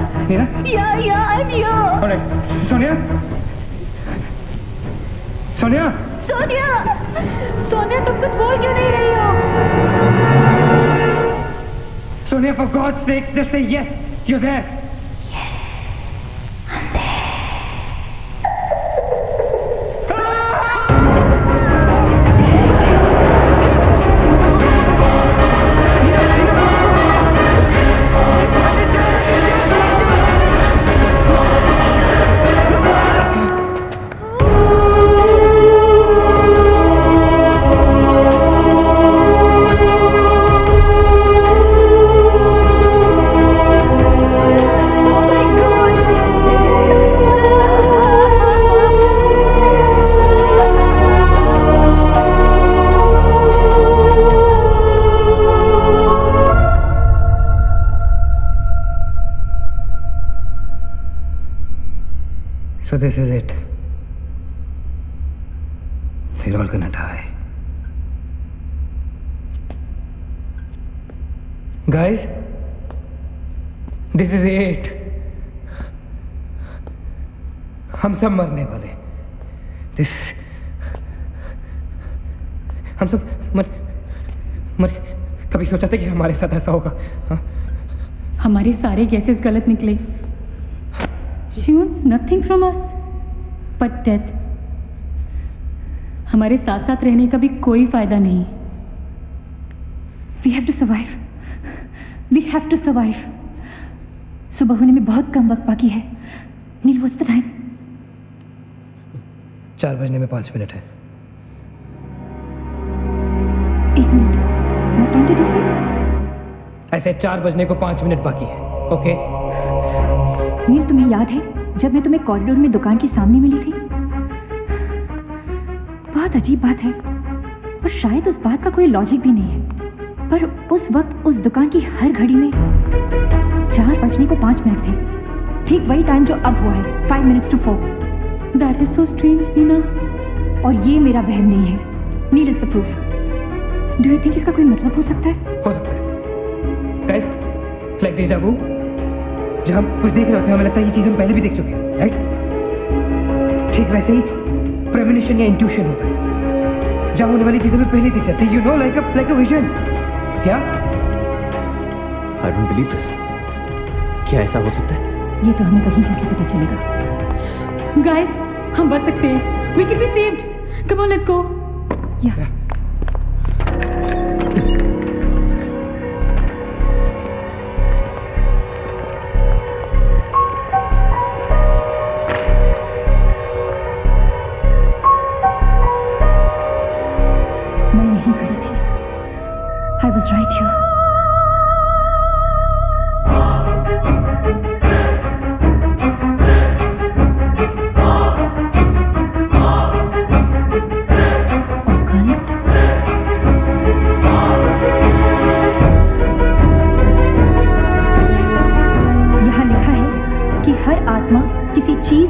I'm here. All right. Sonia, तुम कुछ बोल क्यों नहीं रही हो? Sonia, for God's sake, just say yes. You're there. I'm there. So this is it. We're all gonna die. Guys, this is it. हम सब मरने वाले. This is... हम सब मर कभी सोचा था कि हमारे साथ ऐसा होगा? हाँ? हमारे सारे गैसेस गलत निकले. She wants nothing from us but death. हमारे साथ साथ रहने का भी कोई फायदा नहीं. We have to survive. We have to survive. सुबह होने में बहुत कम वक्त बाकी है. नील, what's the time? 4 बजने में 5 मिनट है. 1 minute. What time did you say? ऐसे 4 बजने को 5 मिनट बाकी है. ओके? नील, तुम्हें याद है जब मैं तुम्हें कॉरिडोर में दुकान के सामने मिली थी? बहुत अजीब बात है और शायद उस बात का कोई लॉजिक भी नहीं है, पर उस वक्त उस दुकान की हर घड़ी में 4 बजने को 5 मिनट थे. ठीक वही टाइम जो अब हुआ है, 5 minutes to 4. That is so strange, Neena. और ये मेरा वहम नहीं है. Neel is the proof. Do you think इसका कोई मतलब हो सकता है? हो सकता है. गाइस, लाइक डेजा वू, जब हम कुछ देख रहे होते हैं हमें लगता है ये चीज़ हम पहले भी देख चुके हैं, राइट? ठीक वैसे ही प्रेमोनिशन या इंट्यूशन होता है, जब होने वाली चीज़ें हमें पहले दिख जाती है. You know, like a vision. क्या? I don't believe this. क्या ऐसा हो सकता है? ये तो हमें कहीं जाके पता चलेगा. Guys, हम बच सकते हैं. We can be saved. Come on, let's go. Yeah. मैं यहीं खड़ी थी. I was right here.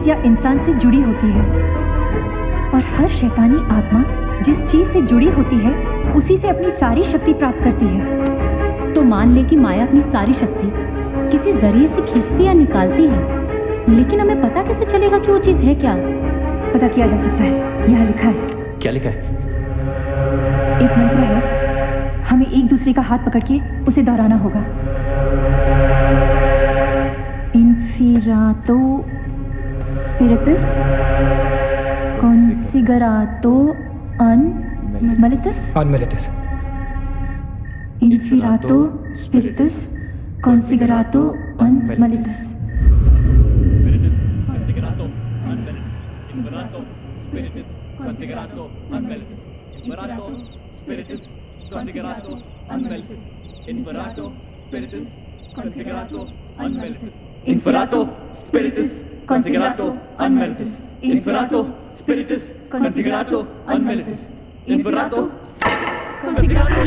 या इंसान से जुड़ी होती है और हर शैतानी आत्मा जिस चीज से जुड़ी होती है उसी से अपनी सारी शक्ति प्राप्त करती है. तो मान ले कि माया अपनी सारी शक्ति किसी जरिए से खींचती या निकालती है, लेकिन हमें पता कैसे चलेगा कि वो चीज है क्या? पता किया जा सकता है. यहाँ लिखा है. क्या लिखा है? एक मंत्र है. हमें एक दूसरे का हाथ पकड़ के उसे दोहराना होगा. इन्फिरातो Spiritus Consigerato Unmelitus. Unmelitus. Inferato Spiritus Consigerato Unmelitus. Consigerato Unmelitus. Inferato Spiritus Consigerato Unmelitus. Inferato Spiritus Consigerato Unmelitus. Inferato Spiritus Consigerato Unmelitus. Inferato Spiritus Consigerato Unmelitus. Inferato Spiritus Consigerato Unmelitus. Inferato Consigerato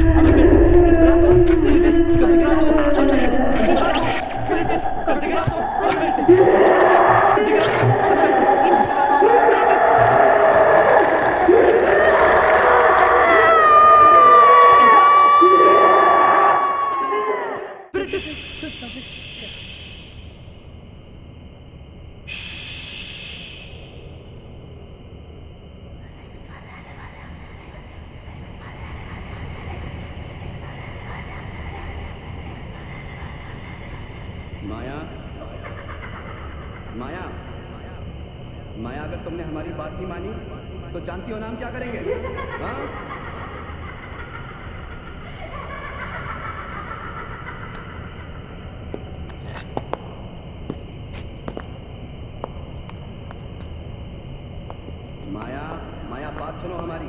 माया, माया, माया, अगर तुमने हमारी बात नहीं मानी तो जानती हो ना हम क्या करेंगे? हाँ? माया, माया, बात सुनो हमारी.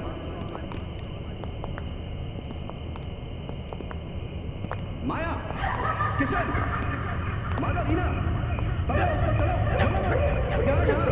माया, किशन, माला, रीना, पकड़ो उसको, चलो, चलो मत, यहाँ, यहाँ.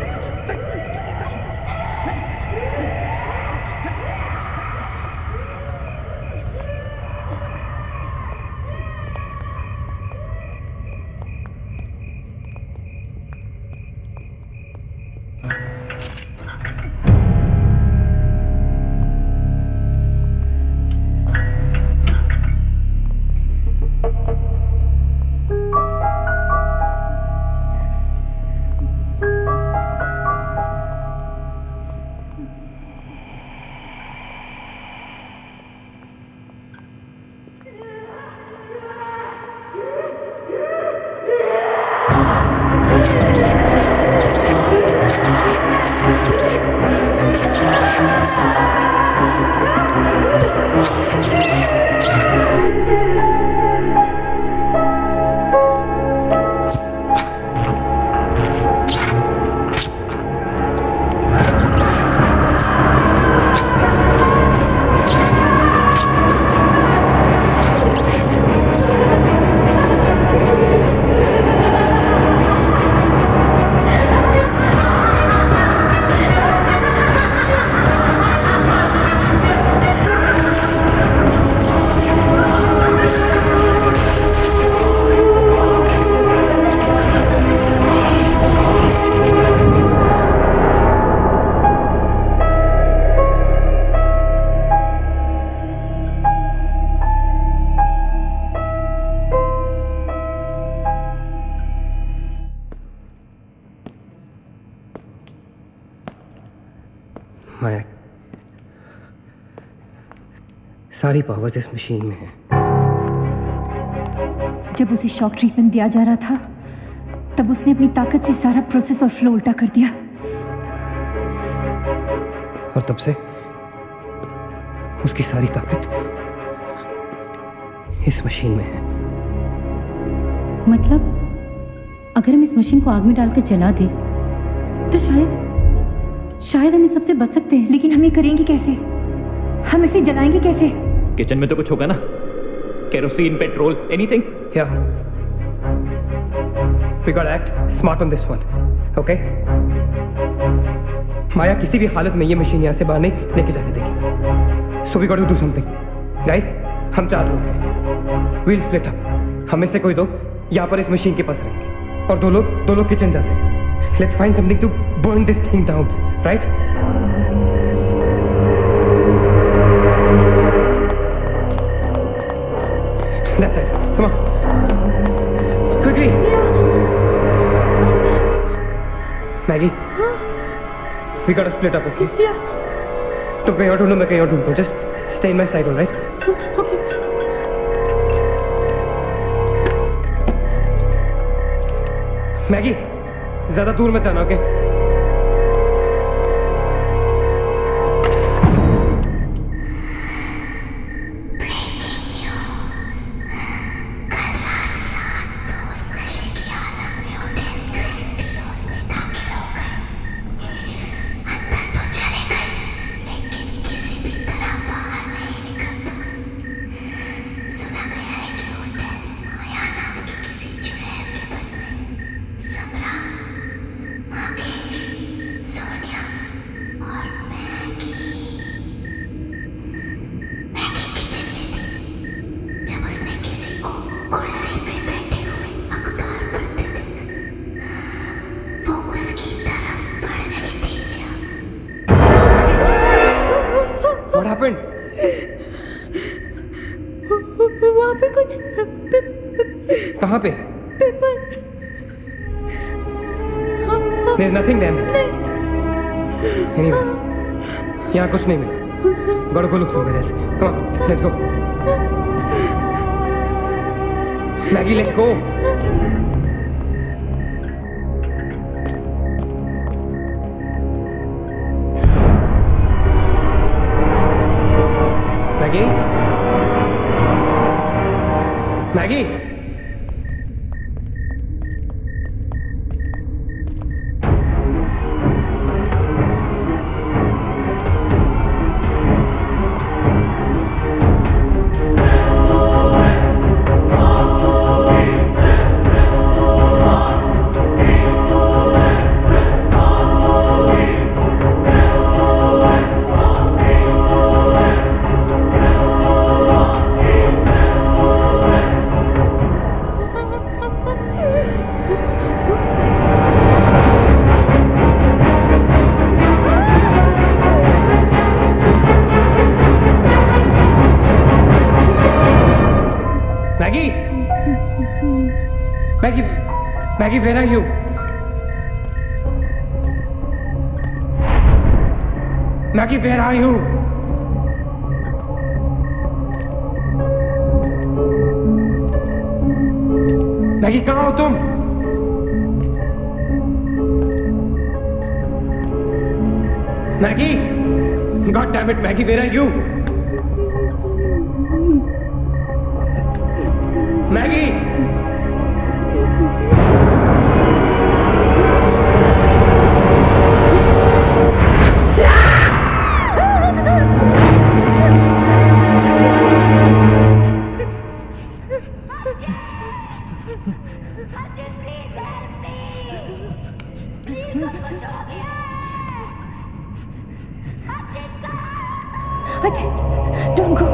माया, सारी पावर्स इस मशीन में है। जब उसे शॉक ट्रीटमेंट दिया जा रहा था तब उसने अपनी ताकत से सारा प्रोसेस और फ्लो उल्टा कर दिया। और तब से उसकी सारी ताकत इस मशीन में है। मतलब अगर हम इस मशीन को आग में डालकर जला दें तो शायद हम इस सबसे बच सकते हैं। लेकिन हम ये करेंगे कैसे? हम इसे जलाएंगे कैसे? किचन में तो कुछ होगा ना, kerosene, petrol, anything. Yeah. We gotta act smart on this one, okay? माया किसी भी हालत में ये मशीन यहाँ से बाहर नहीं लेके जाने देगी। So we gotta do something. Guys, हम 4 लोग हैं। We'll split up. हमें से कोई 2 यहाँ पर इस मशीन के पास रहेंगे और 2 लोग किचन जाते हैं। Let's find something to burn this thing down, right? That's it. Come on. Quickly. Maggie. We gotta split up, okay? तुम कहीं और ढूंढो, मैं कहीं और ढूंढता हूँ. Just stay in my side, all right? Maggie, ज़्यादा दूर मत जाना, okay? What happened? वहाँ पे कुछ कहाँ पे? Paper. There's nothing there, man. Anyways, यहाँ कुछ नहीं मिला. Gotta go look somewhere else. Come on, let's go. Maggie, let's go. Maggie? Maggie? Maggie, where are you? Maggie, where are you? Maggie, कहाँ हो तुम? Maggie! God damn it, Maggie, where are you? Maggie! Ajit, don't go.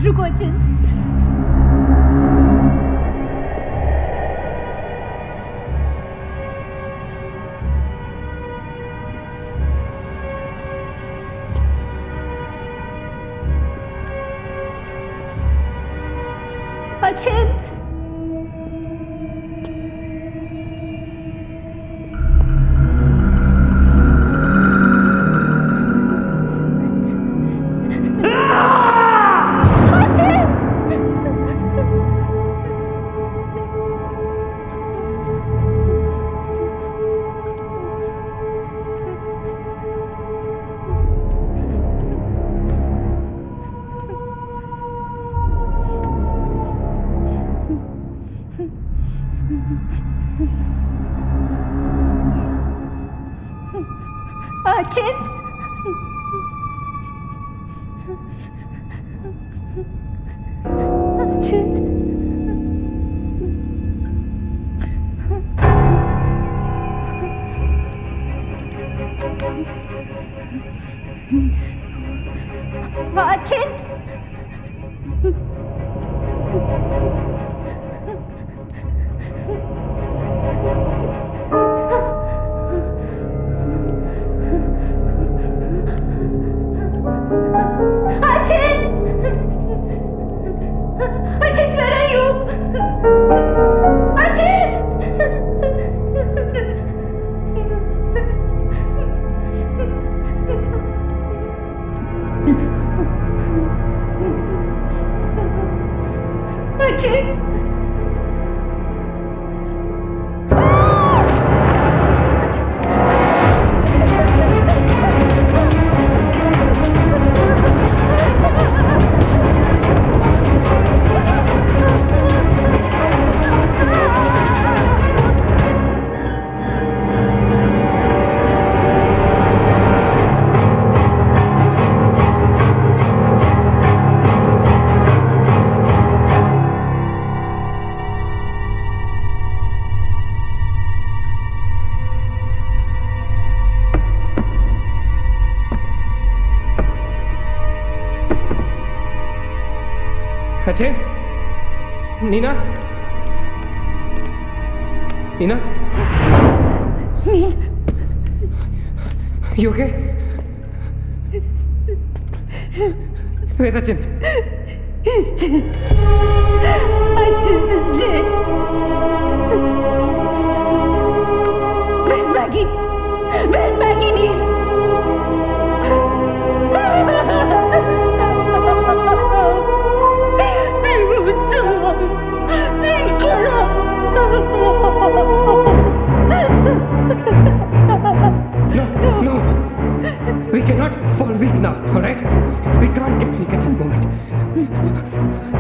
रुको अचित। अचिंत अचिंत अचिंत अचिंत अचिंत Neena Neena You okay? Where's Achint? He's dead. Achint is dead. Where's Maggie? Where's Maggie, Neil? No, we cannot fall weak now, all right? We can't get weak at this moment.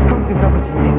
हम जिंदा बचेंगे.